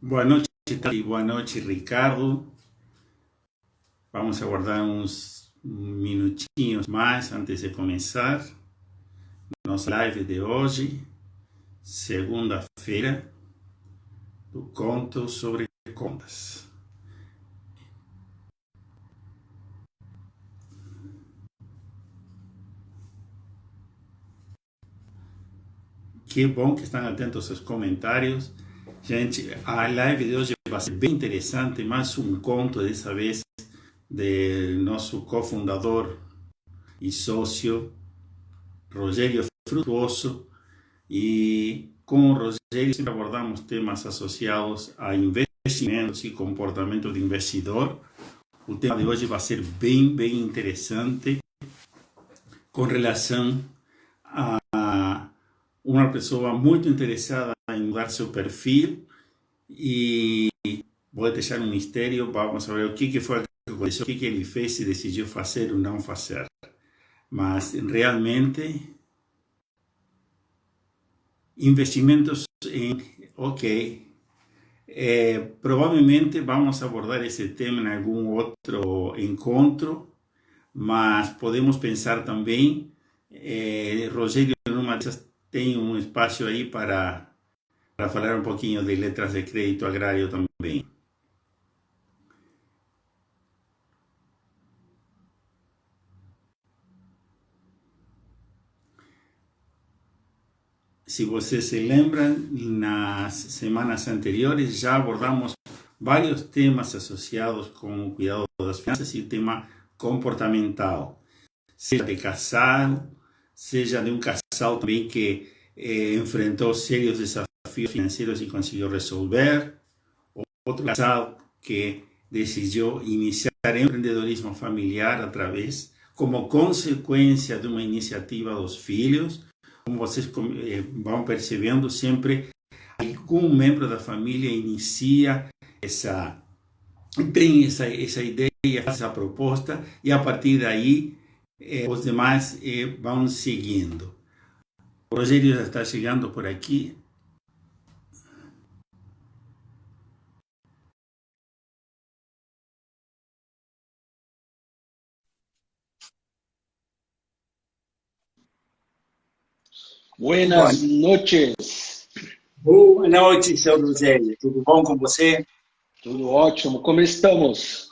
Boa noite, Tati. Boa noite, Ricardo. Vamos aguardar uns minutinhos mais antes de começar nossa live de hoje, segunda-feira, do Conto sobre Contas. Que bom que estão atentos aos comentários. Gente, a live de hoje vai ser bem interessante, mais um conto dessa vez de nosso cofundador e sócio, Rogério Frutuoso. E com o Rogério sempre abordamos temas associados a investimentos e comportamento do investidor. O tema de hoje vai ser bem interessante com relação a uma pessoa muito interessada em mudar seu perfil e vou deixar um mistério, vamos ver o que foi que aconteceu, o que ele fez e decidiu fazer ou não fazer. Mas realmente investimentos em, ok, provavelmente vamos abordar esse tema em algum outro encontro, mas podemos pensar também, Rogério, numa dessas tem um espaço aí para falar um pouquinho de letras de crédito agrário também. Se você se lembra, nas semanas anteriores já abordamos vários temas associados com o cuidado das finanças e o tema comportamental, seja de casal, seja de um casal também que enfrentou sérios desafios financeiros e conseguiu resolver, outro casal que decidiu iniciar empreendedorismo familiar através, como consequência de uma iniciativa dos filhos. Como vocês vão percebendo, sempre algum membro da família inicia tem essa ideia, essa proposta, e a partir daí os demais vão seguindo. O Rogério já está chegando por aqui. Buenas noches. Boa noite, seu Rogério. Tudo bom com você? Tudo ótimo. Como estamos?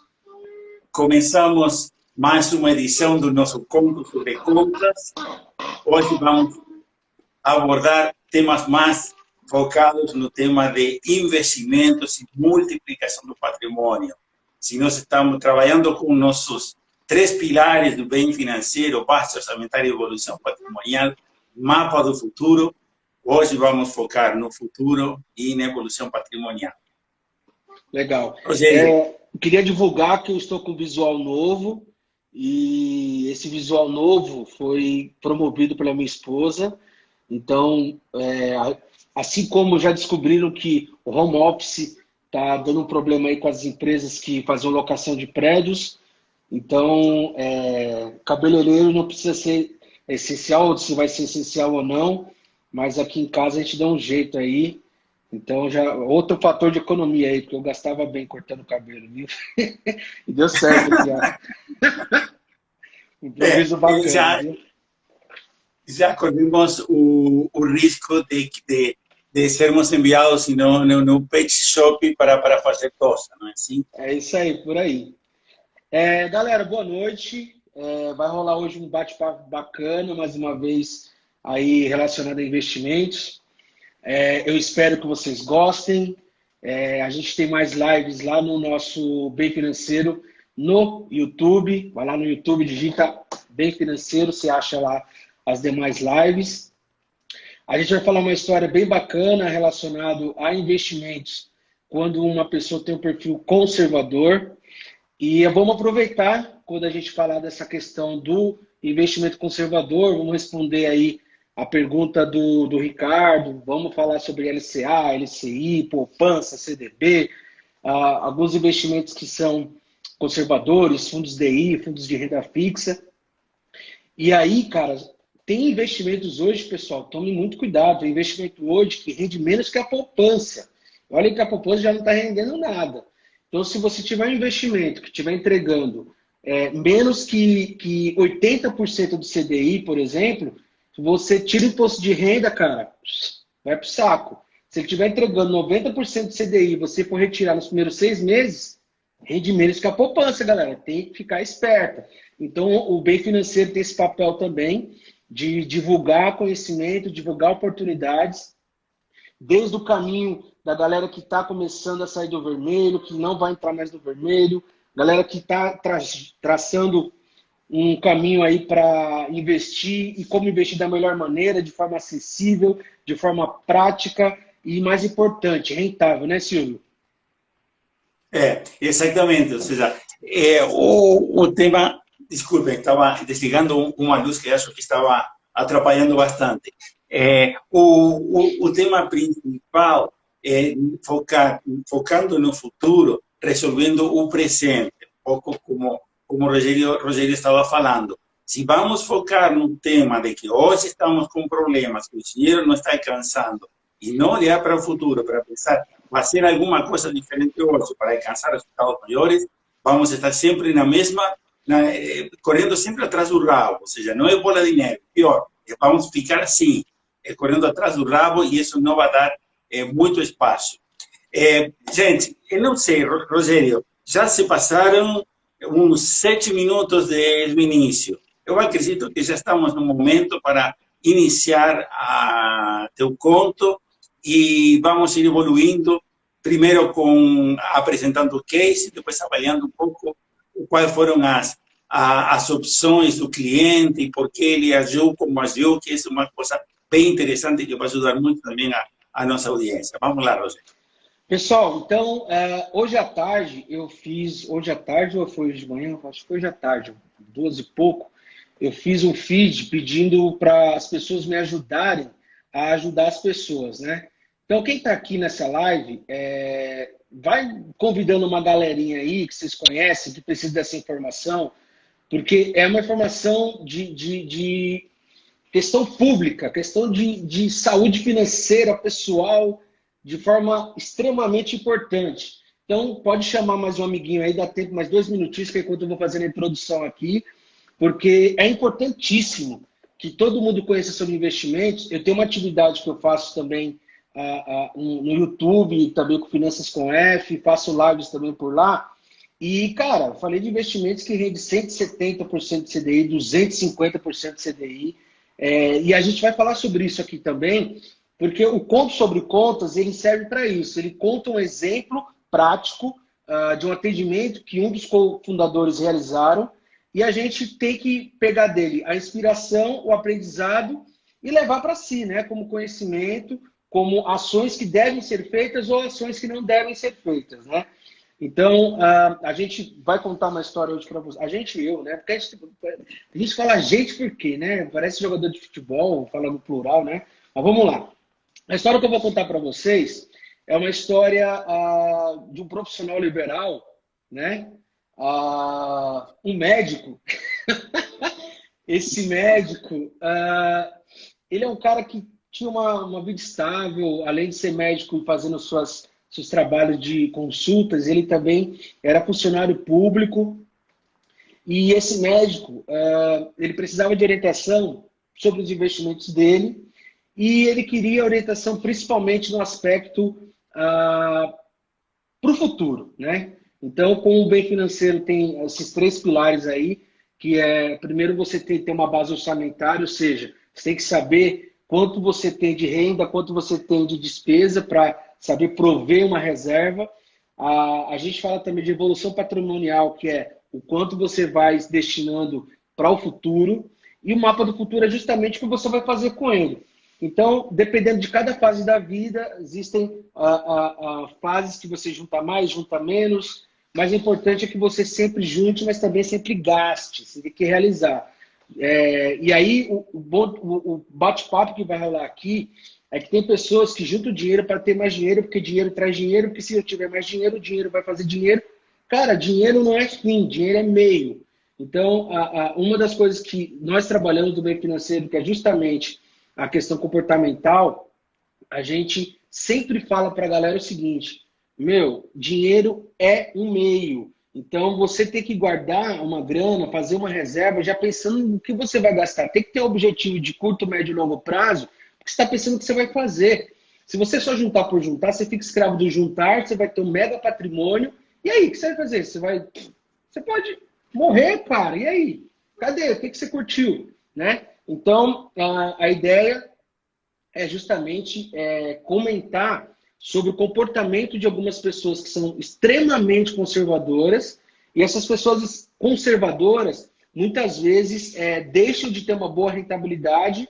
Começamos mais uma edição do nosso Conto sobre Contas. Hoje vamos abordar temas mais focados no tema de investimentos e multiplicação do patrimônio. Se nós estamos trabalhando com nossos 3 pilares do bem financeiro, base orçamentária e evolução patrimonial, mapa do futuro, hoje vamos focar no futuro e na evolução patrimonial. Legal. Rogério. Queria divulgar que eu estou com visual novo e esse visual novo foi promovido pela minha esposa. Então, assim como já descobriram que o home office está dando um problema aí com as empresas que faziam locação de prédios, então, cabeleireiro não precisa ser essencial, se vai ser essencial ou não, mas aqui em casa a gente dá um jeito aí. Então, já outro fator de economia aí, porque eu gastava bem cortando o cabelo, viu? E deu certo aqui, ó. Improviso bacana, viu? Já corremos o risco de sermos enviados no pet shop para fazer tosta, não é assim? É isso aí, por aí. Galera, boa noite. Vai rolar hoje um bate-papo bacana, mais uma vez aí relacionado a investimentos. Eu espero que vocês gostem. A gente tem mais lives lá no nosso Bem Financeiro no YouTube. Vai lá no YouTube, digita Bem Financeiro, você acha lá as demais lives. A gente vai falar uma história bem bacana relacionada a investimentos quando uma pessoa tem um perfil conservador. E vamos aproveitar, quando a gente falar dessa questão do investimento conservador, vamos responder aí a pergunta do Ricardo, vamos falar sobre LCA, LCI, poupança, CDB, alguns investimentos que são conservadores, fundos DI, fundos de renda fixa. E aí, cara, tem investimentos hoje, pessoal, tomem muito cuidado, tem investimento hoje que rende menos que a poupança. olha que a poupança já não está rendendo nada. Então, se você tiver um investimento que estiver entregando menos que 80% do CDI, por exemplo, você tira o imposto de renda, cara, vai pro saco. Se ele estiver entregando 90% do CDI e você for retirar nos primeiros 6 meses, rende menos que a poupança, galera. Tem que ficar esperta. Então, o bem financeiro tem esse papel também de divulgar conhecimento, divulgar oportunidades, desde o caminho da galera que está começando a sair do vermelho, que não vai entrar mais no vermelho, galera que está traçando um caminho aí para investir e como investir da melhor maneira, de forma acessível, de forma prática e, mais importante, rentável, né, Silvio? Exatamente. Ou seja, o tema, desculpem, estava desligando uma luz que acho que estava atrapalhando bastante. O tema principal é focando no futuro, resolvendo o presente, um pouco como o Rogério estava falando. Se vamos focar no tema de que hoje estamos com problemas, que o dinheiro não está alcançando, e não olhar para o futuro, para pensar, fazer alguma coisa diferente hoje para alcançar resultados maiores, vamos estar sempre na mesma, correndo sempre atrás do rabo, ou seja, não é bola de neve, pior, vamos ficar assim, correndo atrás do rabo e isso não vai dar muito espaço. Gente, eu não sei, Rogério, já se passaram uns 7 minutos do início. Eu acredito que já estamos no momento para iniciar teu conto e vamos ir evoluindo, primeiro apresentando o case, depois avaliando um pouco quais foram as opções do cliente e por que ele agiu como agiu, que é uma coisa bem interessante que vai ajudar muito também a nossa audiência. Vamos lá, Rogério. Pessoal, então, hoje à tarde eu fiz, hoje à tarde ou foi hoje de manhã? Acho que foi hoje à tarde, 12 e pouco, eu fiz um feed pedindo para as pessoas me ajudarem a ajudar as pessoas, né? Então, quem está aqui nessa live, vai convidando uma galerinha aí que vocês conhecem, que precisa dessa informação, porque é uma informação de questão pública, questão de saúde financeira pessoal, de forma extremamente importante. Então, pode chamar mais um amiguinho aí, dá tempo mais 2 minutinhos, que é enquanto eu vou fazendo a introdução aqui, porque é importantíssimo que todo mundo conheça sobre investimentos. Eu tenho uma atividade que eu faço também no YouTube, também com Finanças com F, faço lives também por lá. E, cara, falei de investimentos que rende 170% de CDI, 250% de CDI. E a gente vai falar sobre isso aqui também, porque o Conto sobre Contas, ele serve para isso. Ele conta um exemplo prático de um atendimento que um dos cofundadores realizaram e a gente tem que pegar dele a inspiração, o aprendizado e levar para si, né? Como conhecimento, como ações que devem ser feitas ou ações que não devem ser feitas, né? Então, a gente vai contar uma história hoje para vocês. A gente e eu, né? Porque a gente fala gente por quê, né? Parece jogador de futebol, falando plural, né? Mas vamos lá. A história que eu vou contar para vocês é uma história de um profissional liberal, né? Um médico. Esse médico, ele é um cara que tinha uma vida estável, além de ser médico e fazendo seus trabalhos de consultas, ele também era funcionário público. E esse médico, ele precisava de orientação sobre os investimentos dele e ele queria orientação principalmente no aspecto para o futuro, né? Então, com o bem financeiro tem esses 3 pilares aí, que primeiro você tem que ter uma base orçamentária, ou seja, você tem que saber quanto você tem de renda, quanto você tem de despesa para saber prover uma reserva. A gente fala também de evolução patrimonial, que é o quanto você vai destinando para o futuro. E o mapa do futuro é justamente o que você vai fazer com ele. Então, dependendo de cada fase da vida, existem fases que você junta mais, junta menos. Mas o importante é que você sempre junte, mas também sempre gaste. Você tem que realizar. E aí, o bate-papo que vai rolar aqui é que tem pessoas que juntam dinheiro para ter mais dinheiro, porque dinheiro traz dinheiro, porque se eu tiver mais dinheiro, o dinheiro vai fazer dinheiro. Cara, dinheiro não é fim, dinheiro é meio. Então, uma das coisas que nós trabalhamos do bem financeiro, que é justamente a questão comportamental, a gente sempre fala para a galera o seguinte, meu, dinheiro é um meio. Então, você tem que guardar uma grana, fazer uma reserva, já pensando no que você vai gastar. Tem que ter um objetivo de curto, médio e longo prazo, porque você está pensando no que você vai fazer. Se você só juntar por juntar, você fica escravo do juntar, você vai ter um mega patrimônio. E aí, o que você vai fazer? Você pode morrer, cara. E aí? Cadê? O que você curtiu? Né? Então, a ideia é justamente comentar sobre o comportamento de algumas pessoas que são extremamente conservadoras, e essas pessoas conservadoras, muitas vezes, deixam de ter uma boa rentabilidade,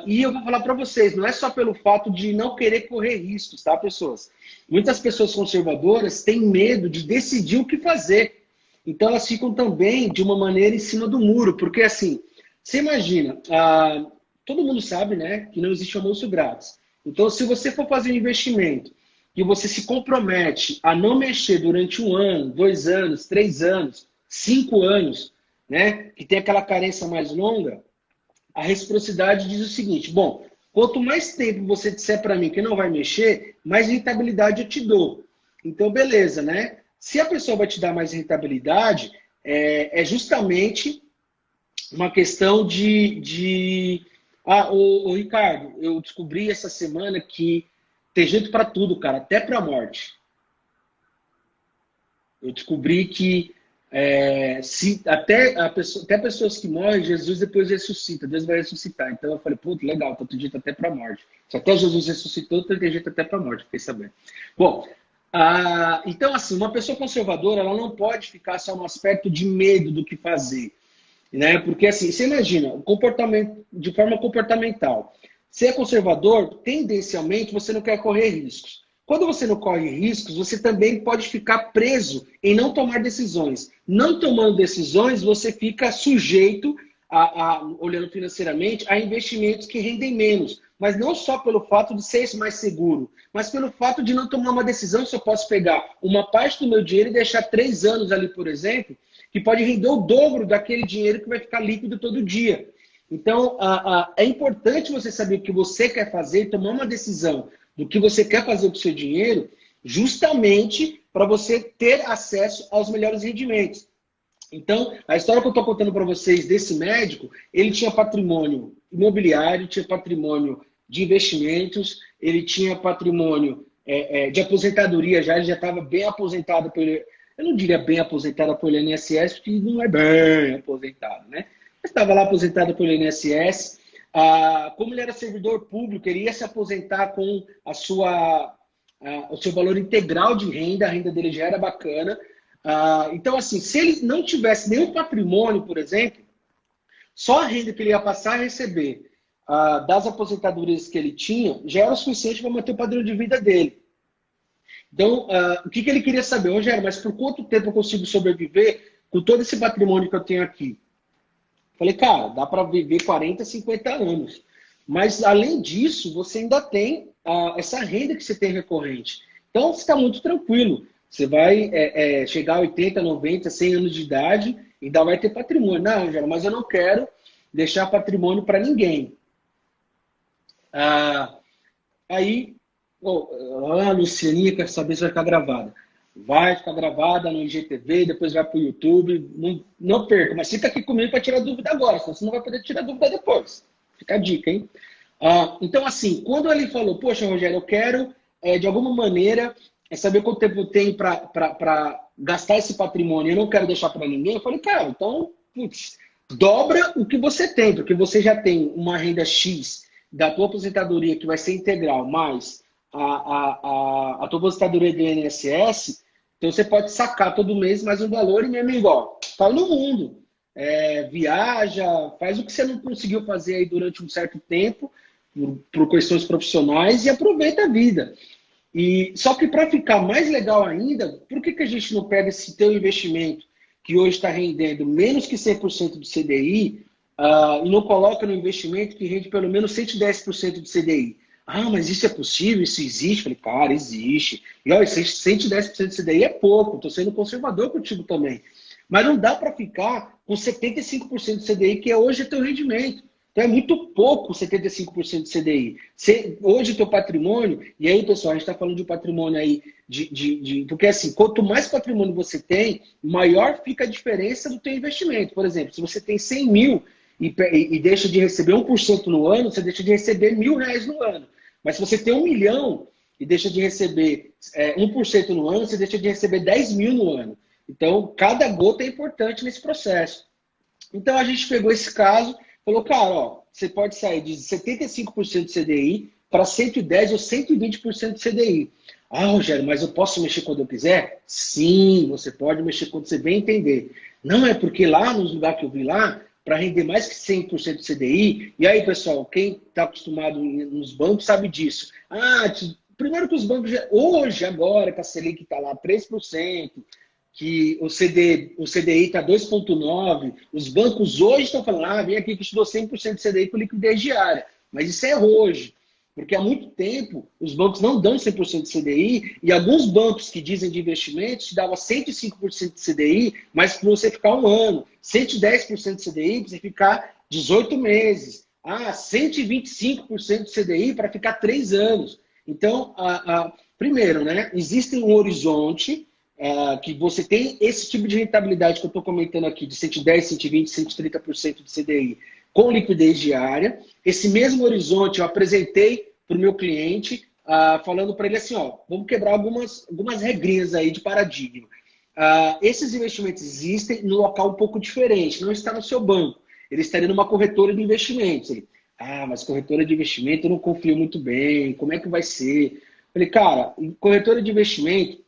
e eu vou falar para vocês, não é só pelo fato de não querer correr riscos, tá, pessoas? Muitas pessoas conservadoras têm medo de decidir o que fazer, então elas ficam também de uma maneira em cima do muro, porque assim, você imagina, todo mundo sabe, né, que não existe almoço grátis. Então, se você for fazer um investimento e você se compromete a não mexer durante 1 ano, 2 anos, 3 anos, 5 anos, né, que tem aquela carência mais longa, a reciprocidade diz o seguinte, bom, quanto mais tempo você disser para mim que não vai mexer, mais rentabilidade eu te dou. Então, beleza, né? Se a pessoa vai te dar mais rentabilidade, é justamente uma questão ô Ricardo, eu descobri essa semana que tem jeito para tudo, cara, até para a morte. Eu descobri que até pessoas que morrem, Jesus depois ressuscita, Deus vai ressuscitar. Então eu falei, puto, legal, tem jeito até para a morte. Se até Jesus ressuscitou, tem jeito até para a morte, fiquei sabendo. Bom, então assim, uma pessoa conservadora, ela não pode ficar só no aspecto de medo do que fazer. Né? Porque assim, você imagina, o comportamento de forma comportamental. Se é conservador, tendencialmente você não quer correr riscos. Quando você não corre riscos, você também pode ficar preso em não tomar decisões. Não tomando decisões, você fica sujeito, olhando financeiramente, a investimentos que rendem menos. Mas não só pelo fato de ser mais seguro, mas pelo fato de não tomar uma decisão, se eu posso pegar uma parte do meu dinheiro e deixar 3 anos ali, por exemplo, que pode render o dobro daquele dinheiro que vai ficar líquido todo dia. Então, é importante você saber o que você quer fazer, tomar uma decisão do que você quer fazer com o seu dinheiro, justamente para você ter acesso aos melhores rendimentos. Então, a história que eu estou contando para vocês desse médico, ele tinha patrimônio imobiliário, tinha patrimônio de investimentos, ele tinha patrimônio de aposentadoria, ele já estava bem aposentado eu não diria bem aposentado pelo INSS, porque não é bem aposentado, né? Mas estava lá aposentado pelo INSS. Como ele era servidor público, ele ia se aposentar com o seu valor integral de renda, a renda dele já era bacana. Então, assim, se ele não tivesse nenhum patrimônio, por exemplo, só a renda que ele ia passar a receber das aposentadorias que ele tinha já era o suficiente para manter o padrão de vida dele. Então, o que ele queria saber? Rogério, mas por quanto tempo eu consigo sobreviver com todo esse patrimônio que eu tenho aqui? Falei, cara, dá para viver 40, 50 anos. Mas, além disso, você ainda tem essa renda que você tem recorrente. Então, você está muito tranquilo. Você vai chegar a 80, 90, 100 anos de idade e ainda vai ter patrimônio. Não, Rogério, mas eu não quero deixar patrimônio para ninguém. Aí... a Lucianinha quer saber se vai ficar gravada. Vai ficar gravada no IGTV, depois vai para o YouTube. Não perca, mas fica aqui comigo para tirar dúvida agora, senão você não vai poder tirar dúvida depois. Fica a dica, hein? Então, assim, quando ele falou, poxa, Rogério, eu quero, de alguma maneira, saber quanto tempo eu tenho para gastar esse patrimônio, eu não quero deixar para ninguém, eu falei, cara, então, putz, dobra o que você tem, porque você já tem uma renda X da tua aposentadoria que vai ser integral, mais a tua aposentadoria do INSS, então você pode sacar todo mês mais um valor e, meu amigo, ó, tá no mundo. Viaja, faz o que você não conseguiu fazer aí durante um certo tempo, por questões profissionais, e aproveita a vida. Só que para ficar mais legal ainda, por que a gente não pega esse teu investimento, que hoje está rendendo menos que 100% do CDI, e não coloca no investimento que rende pelo menos 110% do CDI? Mas isso é possível? Isso existe? Falei, cara, existe. E olha, 110% do CDI é pouco, estou sendo conservador contigo também. Mas não dá para ficar com 75% do CDI, que hoje é teu rendimento. Então é muito pouco 75% de CDI. Hoje o teu patrimônio, e aí, pessoal, a gente está falando de patrimônio aí, porque assim, quanto mais patrimônio você tem, maior fica a diferença do teu investimento. Por exemplo, se você tem 100 mil e deixa de receber 1% no ano, você deixa de receber R$ 1.000 no ano. Mas se você tem 1 milhão e deixa de receber 1% no ano, você deixa de receber 10 mil no ano. Então, cada gota é importante nesse processo. Então, a gente pegou esse caso, falou, cara, ó, você pode sair de 75% de CDI para 110% ou 120% de CDI. Ah, Rogério, mas eu posso mexer quando eu quiser? Sim, você pode mexer quando você bem entender. Não é porque lá, nos lugares que eu vi lá, para render mais que 100% de CDI, e aí, pessoal, quem está acostumado nos bancos sabe disso. Primeiro que os bancos, hoje, agora, que a Selic está lá 3%, que o CDI está 2,9%, os bancos hoje estão falando, vem aqui que te dou 100% de CDI com liquidez diária. Mas isso é hoje. Porque há muito tempo os bancos não dão 100% de CDI e alguns bancos que dizem de investimentos te davam 105% de CDI, mas para você ficar um ano. 110% de CDI para você ficar 18 meses. 125% de CDI para ficar 3 anos. Então, primeiro, né, existe um horizonte que você tem esse tipo de rentabilidade que eu estou comentando aqui, de 110, 120, 130% de CDI com liquidez diária. Esse mesmo horizonte eu apresentei para o meu cliente, falando para ele assim, ó, vamos quebrar algumas regrinhas aí de paradigma. Esses investimentos existem num local um pouco diferente, não está no seu banco. Ele estaria numa corretora de investimentos. Ele, mas corretora de investimento eu não confio muito bem, como é que vai ser? Eu falei, cara, corretora de investimento,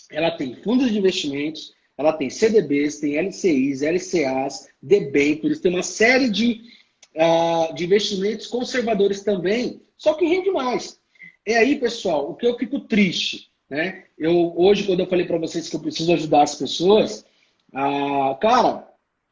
ela tem fundos de investimentos, ela tem CDBs, tem LCIs, LCAs, debêntures, tem uma série de investimentos conservadores também, só que rende mais. É aí, pessoal, o que eu fico triste, né? Hoje, quando eu falei para vocês que eu preciso ajudar as pessoas, cara,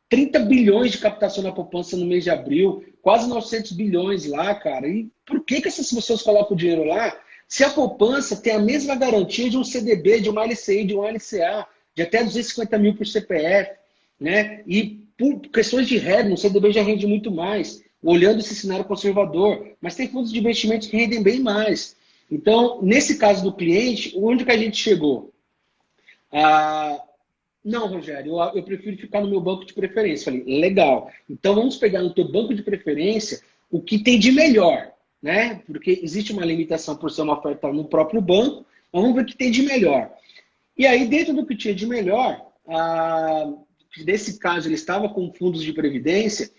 30 bilhões de captação na poupança no mês de abril, quase 900 bilhões lá, cara. E por que essas pessoas colocam o dinheiro lá se a poupança tem a mesma garantia de um CDB, de uma LCI, de um LCA, de até 250 mil por CPF, né? E por questões de regra, o CDB já rende muito mais, olhando esse cenário conservador. Mas tem fundos de investimentos que rendem bem mais. Então, nesse caso do cliente, onde que a gente chegou? Não, Rogério, eu prefiro ficar no meu banco de preferência. Falei, legal. Então, vamos pegar no teu banco de preferência o que tem de melhor, né? Porque existe uma limitação por ser uma oferta no próprio banco, mas vamos ver o que tem de melhor. E aí, dentro do que tinha de melhor, nesse caso, ele estava com fundos de previdência,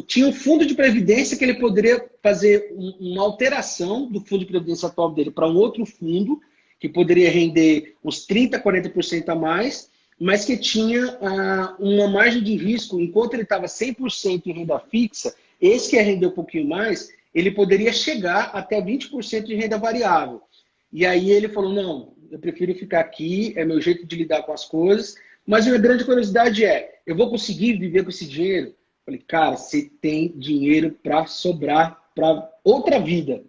tinha um fundo de previdência que ele poderia fazer uma alteração do fundo de previdência atual dele para um outro fundo, que poderia render uns 30%, 40% a mais, mas que tinha uma margem de risco, enquanto ele estava 100% em renda fixa, esse que ia render um pouquinho mais, ele poderia chegar até 20% de renda variável. E aí ele falou, não, eu prefiro ficar aqui, é meu jeito de lidar com as coisas, mas a minha grande curiosidade eu vou conseguir viver com esse dinheiro? Eu falei, cara, você tem dinheiro para sobrar para outra vida.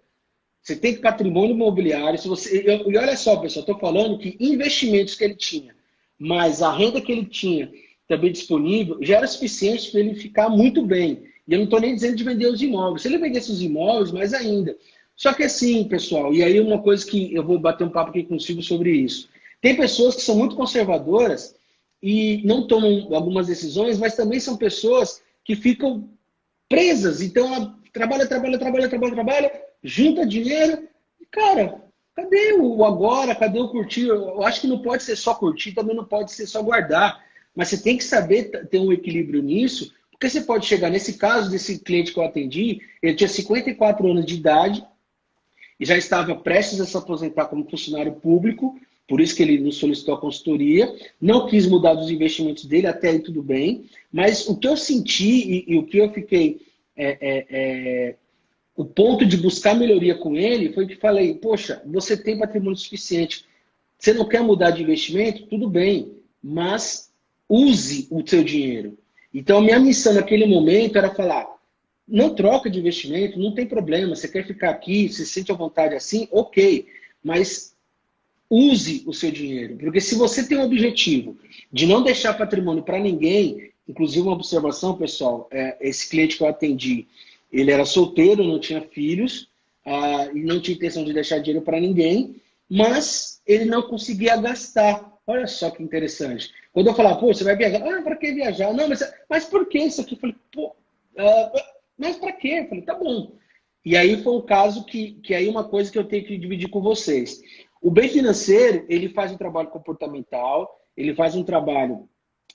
Você tem patrimônio imobiliário. E olha só, pessoal, estou falando que investimentos que ele tinha, mas a renda que ele tinha também disponível, já era suficiente para ele ficar muito bem. E eu não estou nem dizendo de vender os imóveis. Se ele vendesse os imóveis, mais ainda. Só que assim, pessoal, e aí uma coisa que eu vou bater um papo aqui consigo sobre isso. Tem pessoas que são muito conservadoras e não tomam algumas decisões, mas também são pessoas que ficam presas. Então, ela trabalha, junta dinheiro. E, cara, cadê o agora? Cadê o curtir? Eu acho que não pode ser só curtir, também não pode ser só guardar. Mas você tem que saber ter um equilíbrio nisso, porque você pode chegar, nesse caso desse cliente que eu atendi, ele tinha 54 anos de idade e já estava prestes a se aposentar como funcionário público, por isso que ele nos solicitou a consultoria, não quis mudar dos investimentos dele, até aí tudo bem, mas o que eu senti e o que eu fiquei... O ponto de buscar melhoria com ele foi que falei, poxa, você tem patrimônio suficiente, você não quer mudar de investimento? Tudo bem, mas use o seu dinheiro. Então, a minha missão naquele momento era falar, não troca de investimento, não tem problema, você quer ficar aqui, se sente à vontade assim, ok, mas use o seu dinheiro, porque se você tem o objetivo de não deixar patrimônio para ninguém, Inclusive, uma observação, pessoal, esse cliente que eu atendi, ele era solteiro, não tinha filhos, e não tinha intenção de deixar dinheiro para ninguém, mas ele não conseguia gastar. Olha só que interessante. Quando eu falava, pô, você vai viajar? Ah, para que viajar? Não, mas por que isso aqui? Eu falei, pô, mas para quê? Eu falei, tá bom. E aí foi um caso que aí uma coisa que eu tenho que dividir com vocês. O bem financeiro, ele faz um trabalho comportamental, ele faz um trabalho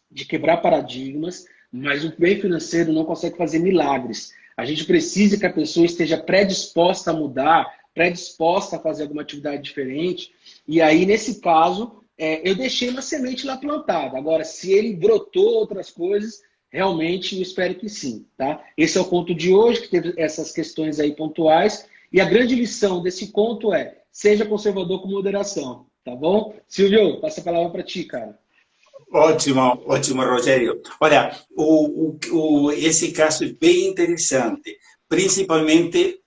de quebrar paradigmas, mas o bem financeiro não consegue fazer milagres. A gente precisa que a pessoa esteja predisposta a mudar, predisposta a fazer alguma atividade diferente. E aí, nesse caso, eu deixei uma semente lá plantada. Agora, se ele brotou outras coisas, realmente eu espero que sim, tá? Esse é o conto de hoje, que teve essas questões aí pontuais. E a grande lição desse conto é: seja conservador com moderação, tá bom? Silvio, passa a palavra para ti, cara. Ótimo, ótimo, Rogério. Olha, esse caso é bem interessante, principalmente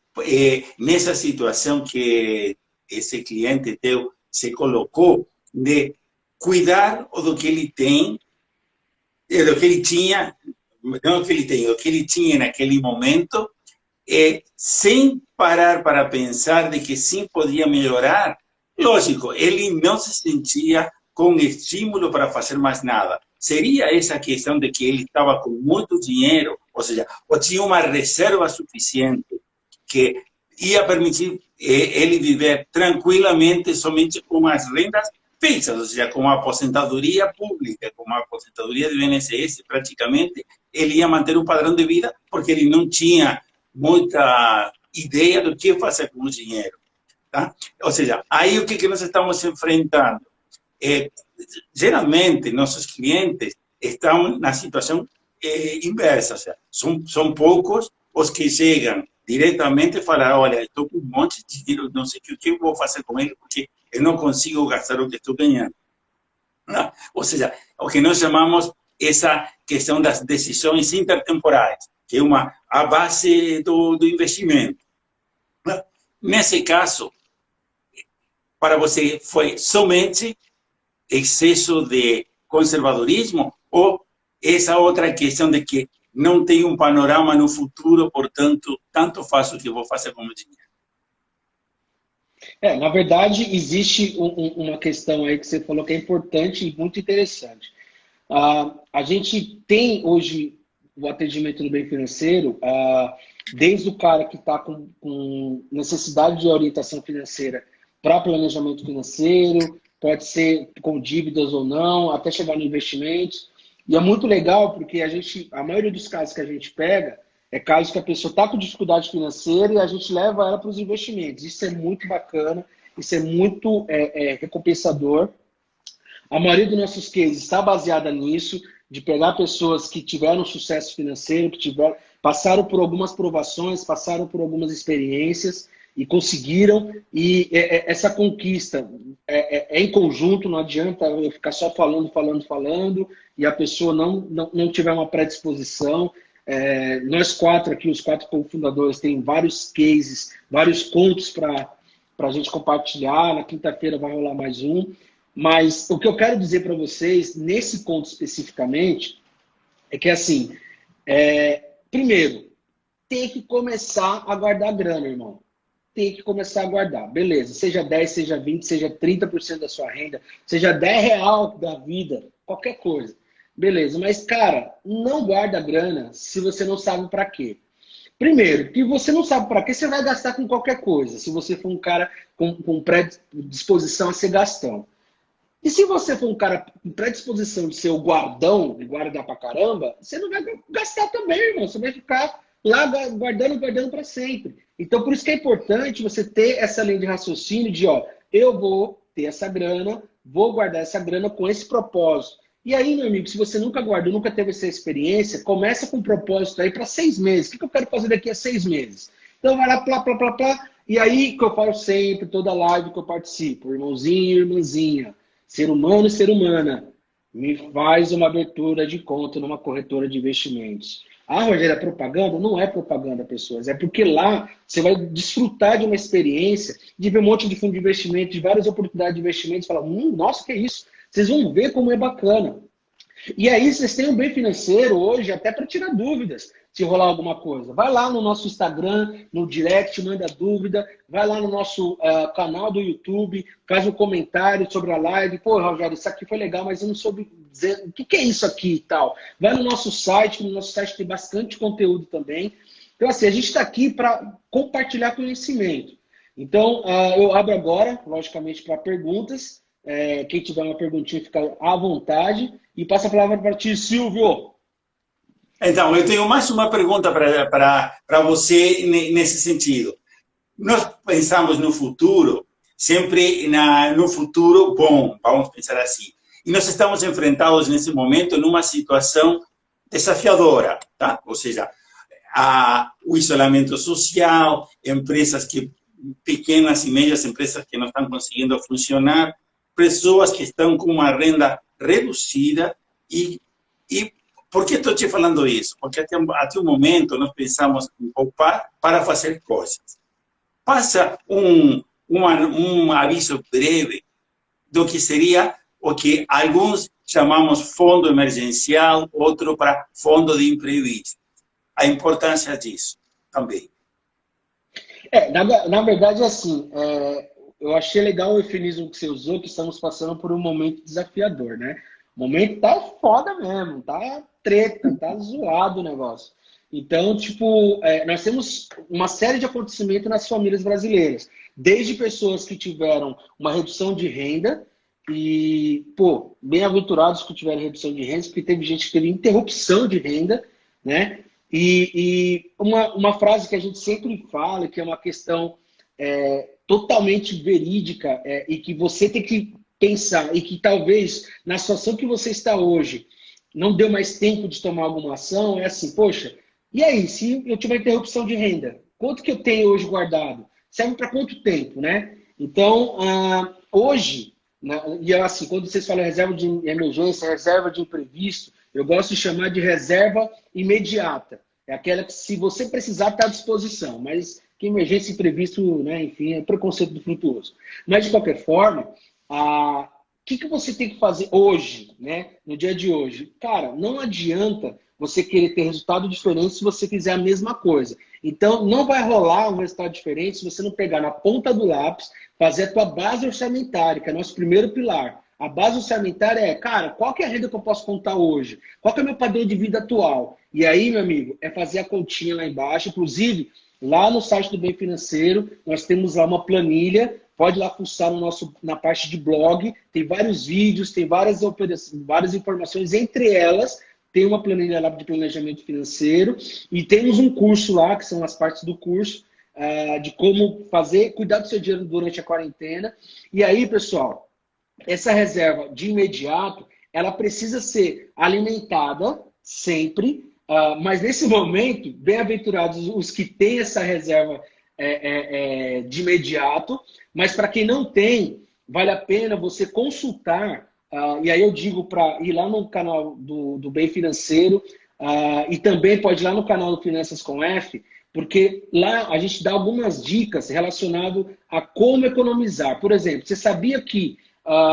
nessa situação que esse cliente teu se colocou, de cuidar do que ele tem, do que ele tinha, não do que ele tem, do que ele tinha naquele momento, sem parar para pensar de que sim podia melhorar. Lógico, ele não se sentia com estímulo para fazer mais nada. Seria essa questão de que ele estava com muito dinheiro, ou seja, ou tinha uma reserva suficiente que ia permitir ele viver tranquilamente somente com as rendas fixas, ou seja, com a aposentadoria pública, com a aposentadoria do INSS, praticamente, ele ia manter um padrão de vida porque ele não tinha muita ideia do que fazer com o dinheiro. Tá? Ou seja, aí o que nós estamos enfrentando? Geralmente, nossos clientes estão na situação inversa. Ou seja, são poucos os que chegam diretamente e falam: olha, estou com um monte de dinheiro, não sei o que eu vou fazer com ele, porque eu não consigo gastar o que estou ganhando. Não? Ou seja, o que nós chamamos essa questão das decisões intertemporais, que é a base do investimento. Não? Nesse caso, para você foi somente excesso de conservadorismo ou essa outra questão de que não tem um panorama no futuro, portanto, tanto faço o que vou fazer com o dinheiro? Na verdade, existe uma questão aí que você falou que é importante e muito interessante. A gente tem hoje o atendimento no bem financeiro, desde o cara que está com necessidade de orientação financeira para planejamento financeiro, pode ser com dívidas ou não, até chegar no investimentos. E é muito legal porque a maioria dos casos que a gente pega é casos que a pessoa está com dificuldade financeira e a gente leva ela para os investimentos. Isso é muito bacana, isso é muito recompensador. A maioria dos nossos cases está baseada nisso, de pegar pessoas que tiveram sucesso financeiro, passaram por algumas provações, passaram por algumas experiências e conseguiram. E essa conquista em conjunto, não adianta eu ficar só falando, e a pessoa não tiver uma predisposição. Nós quatro aqui, os 4 cofundadores, tem vários cases, vários contos para a gente compartilhar. Na quinta-feira vai rolar mais um. Mas o que eu quero dizer para vocês, nesse conto especificamente, é que assim, primeiro, tem que começar a guardar grana, irmão. Tem que começar a guardar. Beleza, seja 10, seja 20, seja 30% da sua renda, seja 10 real da vida, qualquer coisa. Beleza, mas cara, não guarda grana se você não sabe para quê. Primeiro, que você não sabe para quê, você vai gastar com qualquer coisa, se você for um cara com predisposição a ser gastão. E se você for um cara com predisposição de ser o guardão, e guardar pra caramba, você não vai gastar também, irmão. Você vai ficar lá guardando para sempre. Então, por isso que é importante você ter essa linha de raciocínio de, eu vou ter essa grana, vou guardar essa grana com esse propósito. E aí, meu amigo, se você nunca guardou, nunca teve essa experiência, começa com um propósito aí para 6 meses. O que eu quero fazer daqui a 6 meses? Então, vai lá, plá. E aí, que eu falo sempre, toda live que eu participo, irmãozinho e irmãzinha, ser humano e ser humana, me faz uma abertura de conta numa corretora de investimentos. Rogério, é propaganda? Não é propaganda, pessoas. É porque lá você vai desfrutar de uma experiência, de ver um monte de fundo de investimento, de várias oportunidades de investimento, e falar, nossa, que é isso? Vocês vão ver como é bacana. E aí vocês têm um bem financeiro hoje até para tirar dúvidas, se rolar alguma coisa. Vai lá no nosso Instagram, no direct, manda dúvida. Vai lá no nosso canal do YouTube, faz um comentário sobre a live. Pô, Rogério, isso aqui foi legal, mas eu não soube dizer o que é isso aqui e tal. Vai no nosso site tem bastante conteúdo também. Então, assim, a gente está aqui para compartilhar conhecimento. Então, eu abro agora, logicamente, para perguntas. Quem tiver uma perguntinha, fica à vontade. E passa a palavra para ti, Silvio. Então, eu tenho mais uma pergunta para você nesse sentido. Nós pensamos no futuro, sempre no futuro bom, vamos pensar assim. E nós estamos enfrentados nesse momento numa situação desafiadora, tá? Ou seja, o isolamento social, pequenas e médias empresas que não estão conseguindo funcionar, pessoas que estão com uma renda reduzida e por que estou te falando isso? Porque até o momento nós pensamos em poupar para fazer coisas. Passa um aviso breve do que seria o que alguns chamamos fundo emergencial, outro para fundo de imprevisto. A importância disso também. Na verdade, assim, eu achei legal o eufemismo que você usou, que estamos passando por um momento desafiador, né? O momento tá foda mesmo, tá treta, tá zoado o negócio. Então, tipo, nós temos uma série de acontecimentos nas famílias brasileiras. Desde pessoas que tiveram uma redução de renda e, pô, bem-aventurados que tiveram redução de renda, porque teve gente que teve interrupção de renda, né? E uma frase que a gente sempre fala, que é uma questão totalmente verídica e que você tem que pensar e que talvez na situação que você está hoje não deu mais tempo de tomar alguma ação, é assim, poxa, e aí, se eu tiver interrupção de renda, quanto que eu tenho hoje guardado? Serve para quanto tempo, né? Então, hoje, e assim, quando vocês falam reserva de emergência, reserva de imprevisto, eu gosto de chamar de reserva imediata. É aquela que, se você precisar, está à disposição, mas que emergência e imprevisto, né, enfim, é preconceito do frutuoso. Mas, de qualquer forma, o que você tem que fazer hoje, né, no dia de hoje? Cara, não adianta você querer ter resultado diferente se você fizer a mesma coisa. Então, não vai rolar um resultado diferente se você não pegar na ponta do lápis, fazer a tua base orçamentária, que é nosso primeiro pilar. A base orçamentária é, cara, qual que é a renda que eu posso contar hoje? Qual que é o meu padrão de vida atual? E aí, meu amigo, é fazer a continha lá embaixo. Inclusive, lá no site do Bem Financeiro, nós temos lá uma planilha. Pode ir lá fuçar na parte de blog. Tem vários vídeos, tem várias informações. Entre elas, tem uma planilha lá de planejamento financeiro. E temos um curso lá, que são as partes do curso, de como cuidar do seu dinheiro durante a quarentena. E aí, pessoal, essa reserva de imediato, ela precisa ser alimentada sempre, mas nesse momento, bem-aventurados os que têm essa reserva de imediato, mas para quem não tem, vale a pena você consultar, e aí eu digo para ir lá no canal do Bem Financeiro, e também pode ir lá no canal do Finanças com F, porque lá a gente dá algumas dicas relacionadas a como economizar. Por exemplo, você sabia que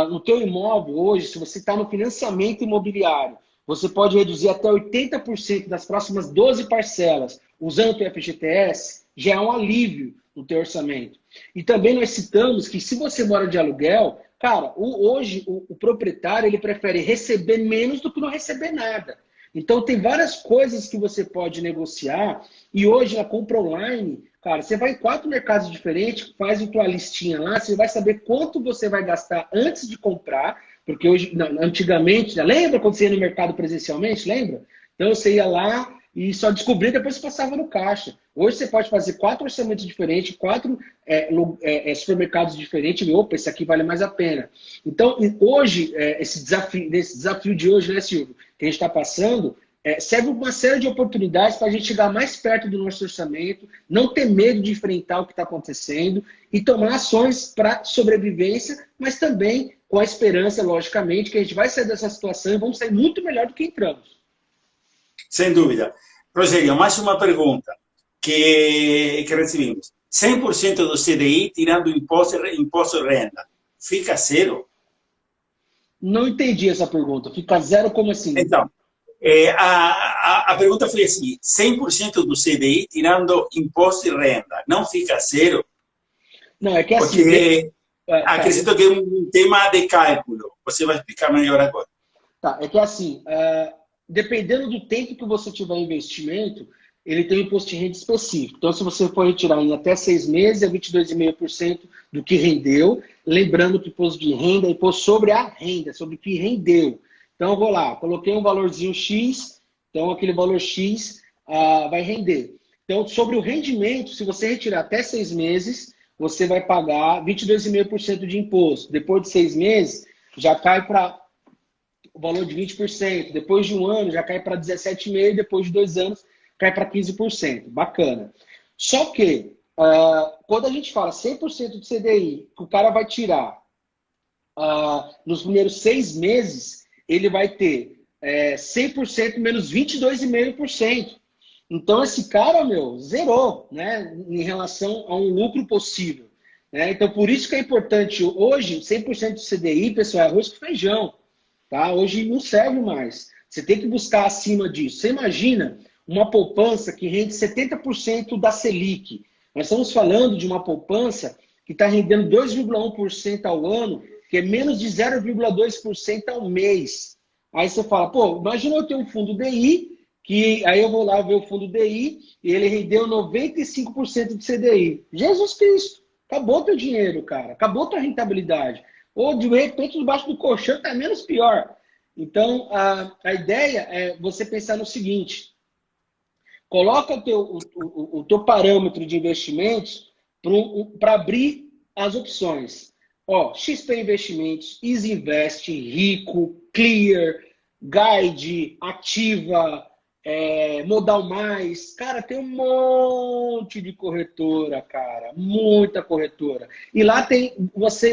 no teu imóvel hoje, se você está no financiamento imobiliário, você pode reduzir até 80% das próximas 12 parcelas usando o teu FGTS, já é um alívio no teu orçamento. E também nós citamos que se você mora de aluguel, cara, hoje o proprietário ele prefere receber menos do que não receber nada. Então tem várias coisas que você pode negociar e hoje na compra online, cara, você vai em 4 mercados diferentes, faz a tua listinha lá, você vai saber quanto você vai gastar antes de comprar, porque hoje, antigamente, lembra quando você ia no mercado presencialmente, lembra? Então você ia lá e só descobria depois você passava no caixa. Hoje você pode fazer 4 orçamentos diferentes, 4 supermercados diferentes e, opa, esse aqui vale mais a pena. Então, hoje, esse desafio de hoje, né, Silvio, que a gente está passando, serve uma série de oportunidades para a gente chegar mais perto do nosso orçamento, não ter medo de enfrentar o que está acontecendo e tomar ações para sobrevivência, mas também com a esperança, logicamente, que a gente vai sair dessa situação e vamos sair muito melhor do que entramos. Sem dúvida. Rogério, mais uma pergunta que recebemos. 100% do CDI tirando imposto de renda, fica zero? Não entendi essa pergunta. Fica zero como assim? Então, a pergunta foi assim, 100% do CDI tirando imposto e renda, não fica zero? Não, é que assim... Porque Tá, acredito que é um tema de cálculo. Você vai explicar melhor agora. tá, é que assim, dependendo do tempo que você tiver em investimento, ele tem um imposto de renda específico. Então, se você for retirar em até 6 meses, é 22,5% do que rendeu. Lembrando que o imposto de renda é imposto sobre a renda, sobre o que rendeu. Então, eu vou lá, coloquei um valorzinho X, então aquele valor X vai render. Então, sobre o rendimento, se você retirar até 6 meses, você vai pagar 22,5% de imposto. Depois de 6 meses, já cai para o valor de 20%. Depois de um ano, já cai para 17,5%. Depois de 2 anos, cai para 15%. Bacana. Só que, quando a gente fala 100% de CDI, que o cara vai tirar nos primeiros 6 meses, ele vai ter 100% menos 22,5%. Então, esse cara, zerou, né, em relação a um lucro possível. Né? Então, por isso que é importante hoje, 100% de CDI, pessoal, é arroz com feijão. Tá? Hoje não serve mais. Você tem que buscar acima disso. Você imagina uma poupança que rende 70% da Selic. Nós estamos falando de uma poupança que está rendendo 2,1% ao ano, que é menos de 0,2% ao mês. Aí você fala, pô, imagina eu ter um fundo DI, que aí eu vou lá ver o fundo DI e ele rendeu 95% de CDI. Jesus Cristo, acabou teu dinheiro, cara. Acabou tua rentabilidade. Ou de repente debaixo do colchão está menos pior. Então, a ideia é você pensar no seguinte: coloca o teu parâmetro de investimentos para abrir as opções. Ó, XP Investimentos, Easy Invest, Rico, Clear, Guide, Ativa, Modal Mais. Cara, tem um monte de corretora, cara. Muita corretora. E lá tem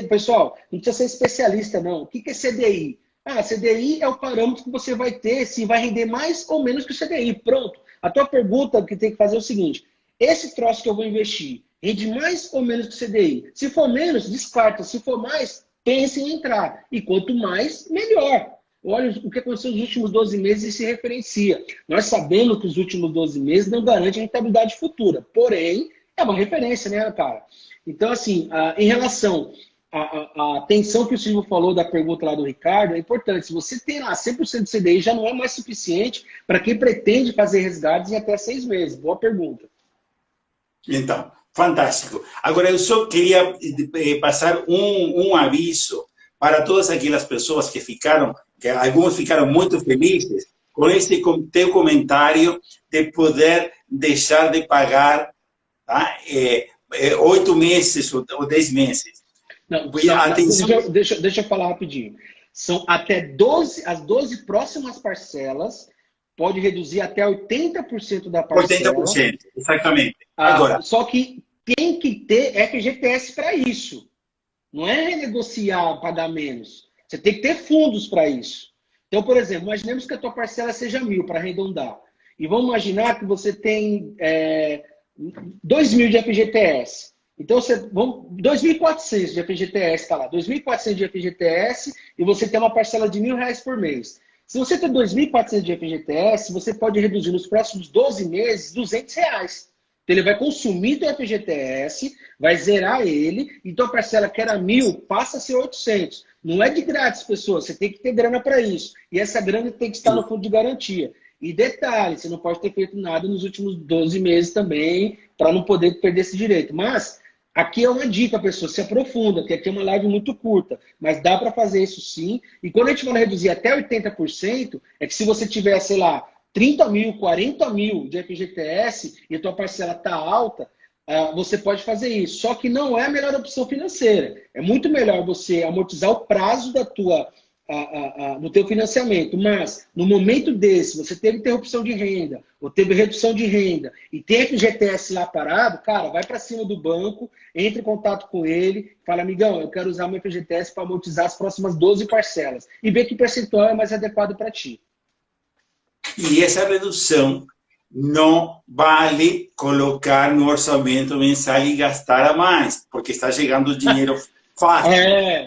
pessoal, não precisa ser especialista, não. O que é CDI? CDI é o parâmetro que você vai ter se vai render mais ou menos que o CDI. Pronto. A tua pergunta que tem que fazer é o seguinte: esse troço que eu vou investir, rende mais ou menos que o CDI? Se for menos, descarta. Se for mais, pense em entrar. E quanto mais, melhor. Olha o que aconteceu nos últimos 12 meses e se referencia. Nós sabemos que os últimos 12 meses não garantem rentabilidade futura. Porém, é uma referência, né, cara? Então, assim, em relação à atenção que o Silvio falou da pergunta lá do Ricardo, é importante. Se você tem lá 100% de CDI, já não é mais suficiente para quem pretende fazer resgates em até 6 meses. Boa pergunta. Então, fantástico. Agora, eu só queria passar um aviso para todas aquelas pessoas que alguns ficaram muito felizes com esse teu comentário de poder deixar de pagar 8 meses ou 10 meses. Não, atenção. Deixa eu falar rapidinho. São até as 12 próximas parcelas, pode reduzir até 80% da parcela. 80%, exatamente. Agora, só que tem que ter FGTS para isso. Não é renegociar, pagar menos. Você tem que ter fundos para isso. Então, por exemplo, imaginemos que a tua parcela seja 1.000, para arredondar. E vamos imaginar que você tem 2.000 de FGTS. Então, 2.400 de FGTS, está lá. 2.400 de FGTS e você tem uma parcela de R$1.000 por mês. Se você tem 2.400 de FGTS, você pode reduzir nos próximos 12 meses R$200. Então, ele vai consumir teu FGTS, vai zerar ele, e tua parcela que era 1.000 passa a ser 800. Não é de grátis, pessoas. Você tem que ter grana para isso. E essa grana tem que estar no fundo de garantia. E detalhe, você não pode ter feito nada nos últimos 12 meses também, para não poder perder esse direito. Mas aqui é uma dica, pessoal, se aprofunda, porque aqui é uma live muito curta. Mas dá para fazer isso sim. E quando a gente vai reduzir até 80%, é que se você tiver, sei lá, 30.000, 40.000 de FGTS e a tua parcela está alta, você pode fazer isso. Só que não é a melhor opção financeira. É muito melhor você amortizar o prazo do teu financiamento. Mas, no momento desse, você teve interrupção de renda, ou teve redução de renda, e tem FGTS lá parado, cara, vai para cima do banco, entre em contato com ele, fala, amigão, eu quero usar meu FGTS para amortizar as próximas 12 parcelas. E ver que percentual é mais adequado para ti. E essa redução não vale colocar no orçamento mensal e gastar a mais, porque está chegando o dinheiro fácil.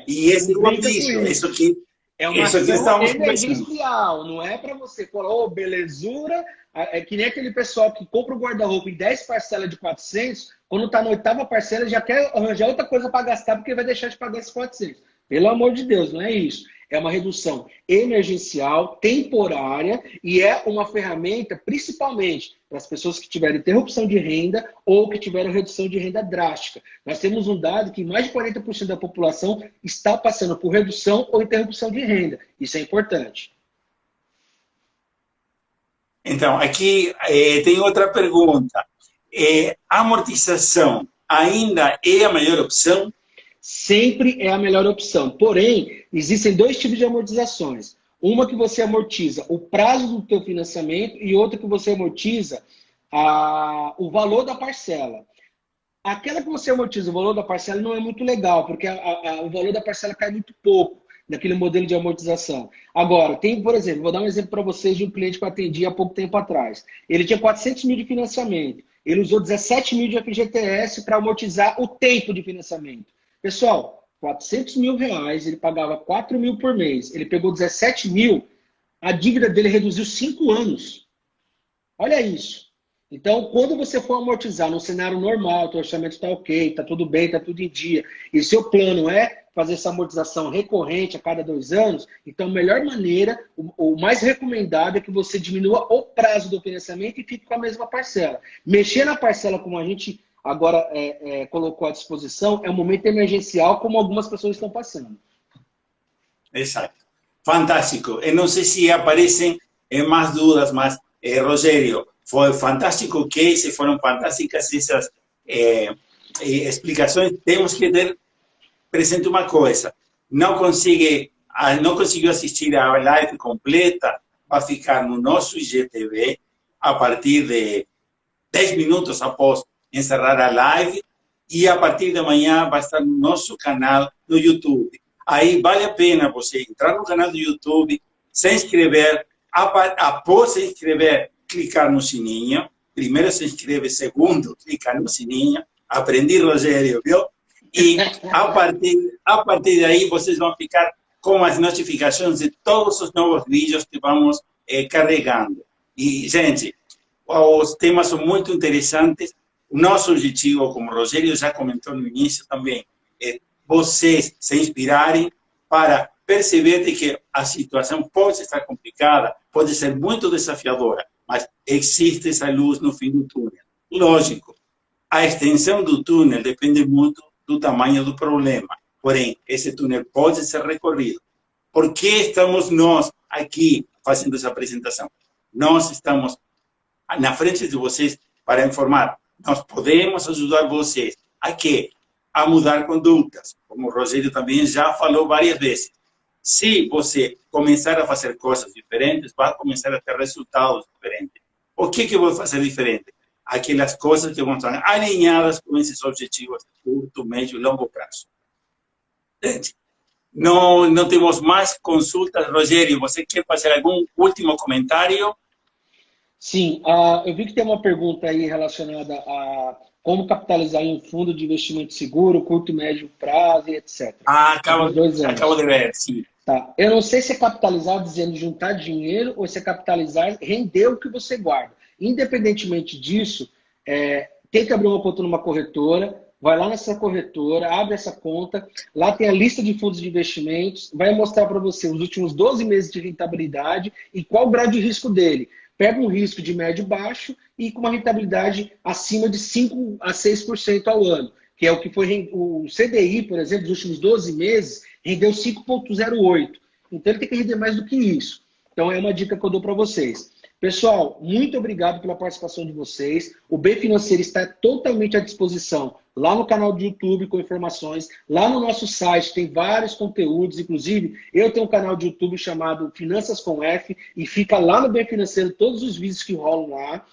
E esse é o vício. Isso que É uma Isso que ação estamos conversando. emergencial, não é para você falar, ô, belezura. É que nem aquele pessoal que compra o guarda-roupa em 10 parcelas de 400, quando está na oitava parcela já quer arranjar outra coisa para gastar porque vai deixar de pagar esses 400. Pelo amor de Deus, não é isso. É uma redução emergencial, temporária, e é uma ferramenta principalmente para as pessoas que tiveram interrupção de renda ou que tiveram redução de renda drástica. Nós temos um dado que mais de 40% da população está passando por redução ou interrupção de renda. Isso é importante. Então, aqui tem outra pergunta. A amortização ainda é a melhor opção? Sempre é a melhor opção. Porém, existem dois tipos de amortizações. Uma que você amortiza o prazo do teu financiamento e outra que você amortiza o valor da parcela. Aquela que você amortiza o valor da parcela não é muito legal, porque o valor da parcela cai muito pouco naquele modelo de amortização. Agora, tem, por exemplo, vou dar um exemplo para vocês de um cliente que eu atendi há pouco tempo atrás. Ele tinha 400 mil de financiamento. Ele usou 17 mil de FGTS para amortizar o tempo de financiamento. Pessoal, 400 mil reais, ele pagava 4 mil por mês. Ele pegou 17 mil, a dívida dele reduziu 5 anos. Olha isso. Então, quando você for amortizar num cenário normal, o orçamento está ok, está tudo bem, está tudo em dia, e seu plano é fazer essa amortização recorrente a cada 2 anos, então a melhor maneira, o mais recomendado é que você diminua o prazo do financiamento e fique com a mesma parcela. Mexer na parcela, como a gente agora colocou à disposição, é um momento emergencial, como algumas pessoas estão passando. Exato. Fantástico. Eu não sei se aparecem mais dúvidas, mas, Rogério, foi fantástico case, foram fantásticas essas explicações. Temos que ter presente uma coisa. Não conseguiu assistir a live completa, vai ficar no nosso IGTV a partir de 10 minutos após encerrar a live, e a partir de amanhã vai estar no nosso canal no YouTube. Aí vale a pena você entrar no canal do YouTube, se inscrever, após se inscrever, clicar no sininho. Primeiro se inscreve, segundo, clicar no sininho. Aprendi, Rogério, viu? E a partir daí vocês vão ficar com as notificações de todos os novos vídeos que vamos carregando. E, gente, os temas são muito interessantes. O nosso objetivo, como o Rogério já comentou no início também, é vocês se inspirarem para perceber de que a situação pode estar complicada, pode ser muito desafiadora, mas existe essa luz no fim do túnel. Lógico, a extensão do túnel depende muito do tamanho do problema. Porém, esse túnel pode ser recorrido. Por que estamos nós aqui fazendo essa apresentação? Nós estamos na frente de vocês para informar. Nós podemos ajudar vocês a quê? A mudar condutas, como o Rogério também já falou várias vezes. Se você começar a fazer coisas diferentes, vai começar a ter resultados diferentes. O que eu vou fazer diferente? Aquelas coisas que vão estar alinhadas com esses objetivos de curto, médio e longo prazo. Gente, não temos mais consultas. Rogério, você quer fazer algum último comentário? Sim, eu vi que tem uma pergunta aí relacionada a como capitalizar em um fundo de investimento seguro, curto, médio prazo e etc. Acabo de ver, sim. Tá. Eu não sei se é capitalizar dizendo juntar dinheiro ou se é capitalizar render o que você guarda. Independentemente disso, tem que abrir uma conta numa corretora, vai lá nessa corretora, abre essa conta, lá tem a lista de fundos de investimentos, vai mostrar para você os últimos 12 meses de rentabilidade e qual o grau de risco dele. Pega um risco de médio e baixo e com uma rentabilidade acima de 5% a 6% ao ano, que é o que foi o CDI, por exemplo, dos últimos 12 meses, rendeu 5,08%. Então ele tem que render mais do que isso. Então é uma dica que eu dou para vocês. Pessoal, muito obrigado pela participação de vocês. O B Financeiro está totalmente à disposição lá no canal do YouTube com informações. Lá no nosso site tem vários conteúdos. Inclusive, eu tenho um canal de YouTube chamado Finanças com F e fica lá no B Financeiro todos os vídeos que rolam lá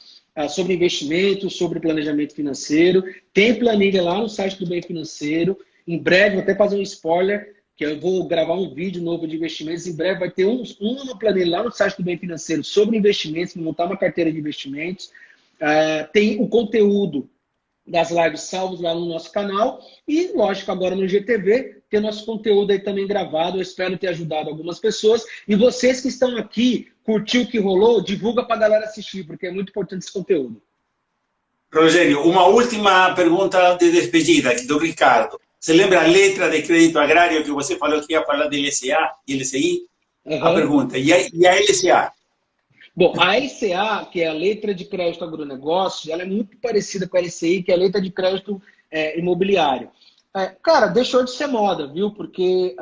sobre investimentos, sobre planejamento financeiro. Tem planilha lá no site do B Financeiro. Em breve, vou até fazer um spoiler, que eu vou gravar um vídeo novo de investimentos. Em breve vai ter uma planilha lá no site do Bem Financeiro sobre investimentos, montar uma carteira de investimentos. Tem o conteúdo das lives salvos lá no nosso canal e, lógico, agora no GTV, tem nosso conteúdo aí também gravado. Eu espero ter ajudado algumas pessoas. E vocês que estão aqui, curtiu o que rolou, divulga para a galera assistir, porque é muito importante esse conteúdo. Rogério, uma última pergunta de despedida aqui do Ricardo. Você lembra a letra de crédito agrário que você falou que ia falar de LCA e LCI? A pergunta. E a LCA? Bom, a LCA, que é a letra de crédito agronegócio, ela é muito parecida com a LCI, que é a letra de crédito imobiliário. Cara, deixou de ser moda, viu? Porque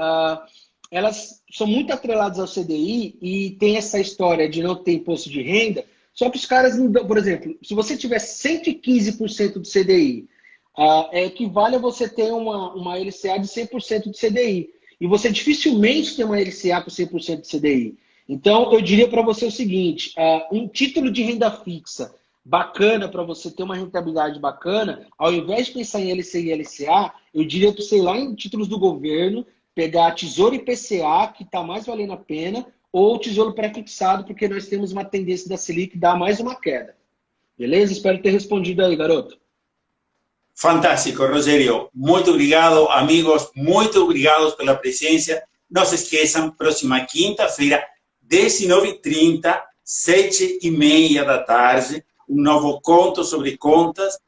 elas são muito atreladas ao CDI e tem essa história de não ter imposto de renda, só que os caras não dão, por exemplo, se você tiver 115% do CDI, equivale a você ter uma LCA de 100% do CDI. E você dificilmente tem uma LCA com 100% de CDI. Então, eu diria para você o seguinte, um título de renda fixa bacana para você ter uma rentabilidade bacana, ao invés de pensar em LCI e LCA, eu diria para você ir lá em títulos do governo, pegar Tesouro IPCA, que está mais valendo a pena, ou Tesouro pré-fixado, porque nós temos uma tendência da Selic dar mais uma queda. Beleza? Espero ter respondido aí, garoto. Fantástico, Rogério. Muito obrigado, amigos. Muito obrigado pela presença. Não se esqueçam, próxima quinta-feira, 19h30, 7h30 da tarde, um novo conto sobre contas.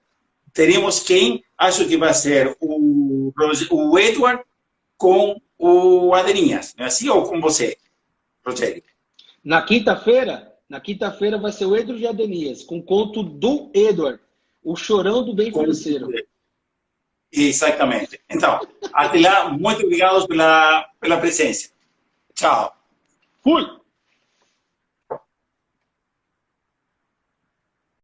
Teremos quem? Acho que vai ser o Edward com o Adeninhas. Não é assim? Ou com você, Rogério? Na quinta-feira vai ser o Edward e Adenias, com o conto do Edward, o chorão do bem financeiro. Exatamente. Então, até lá, muito obrigado pela presença. Tchau. Fui!